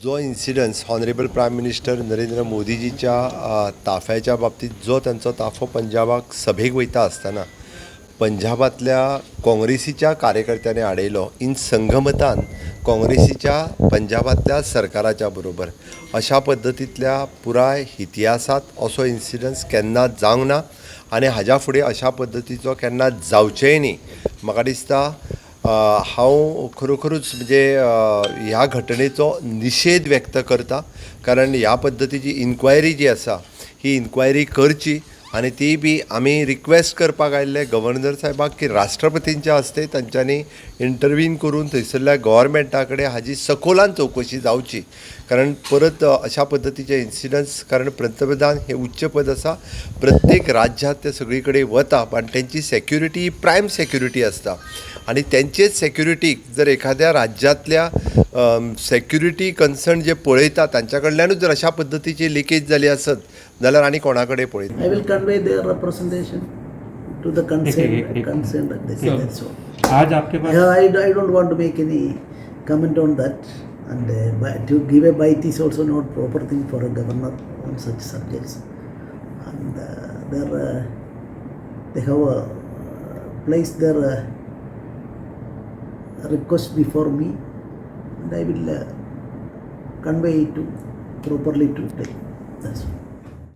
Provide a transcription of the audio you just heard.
जो incidence honourable prime minister Narendra मोदीजीच्या ताफ्याच्या बाबतीत जो त्यांचा ताफो पंजाबाक सभेक वयता आसतना पंजाबातल्या काँग्रेसीच्या कार्यकर्त्यांनी आडयलो इन संगमतान काँग्रेसीच्या पंजाबातल्या सरकाराच्या बरोबर अशा पद्दतींतल्या पुराय इतिहासात असो इन्सिडन्स केन्नाच जावंक ना आनी हाज्या फुडें अशा पद्दतीचो केन्नाच जावचेय न्ही. म्हाका दिसता हांव खरोखरूच म्हणजे ह्या घटनेचो निशेध व्यक्त करता, कारण ह्या पद्दतीची इन्क्वायरी जी आसा ही इन्क्वायरी करची आनी ती बी आमी रिक्वेस्ट करपाक आयिल्ले गव्हर्नर साहेबाक की राष्ट्रपतींच्या हस्ते तांच्यांनी इंटरव्हीन करून थंयसरल्या गव्हर्मेंटा कडेन हाजी सखोलान चवकशी जावची, कारण परत अशा पद्दतीचे इन्सिडन्स, कारण पंतप्रधान हे उच्च पद आसा, प्रत्येक राज्यांत ते सगळी कडेन वता आनी तेंची सेक्युरिटी ही प्रायम सेक्युरिटी आसता आनी तेंचेच सेक्युरिटीक जर एखाद्या राज्यांतल्या सेक्युरिटी कन्सर्न जे पळयता तांच्या कडल्यानूच जर अशा पद्दतीची लिकेज जाली आसत जाल्यार आनी कोणा कडेन पळयता. I will convey their representation to the concerned. That's all. आज आपके pass I don't want to make any comment on that, and to give a bite is also not proper thing for a governor on such subjects. And they have placed their request before me, and I will convey it properly to them. That's all.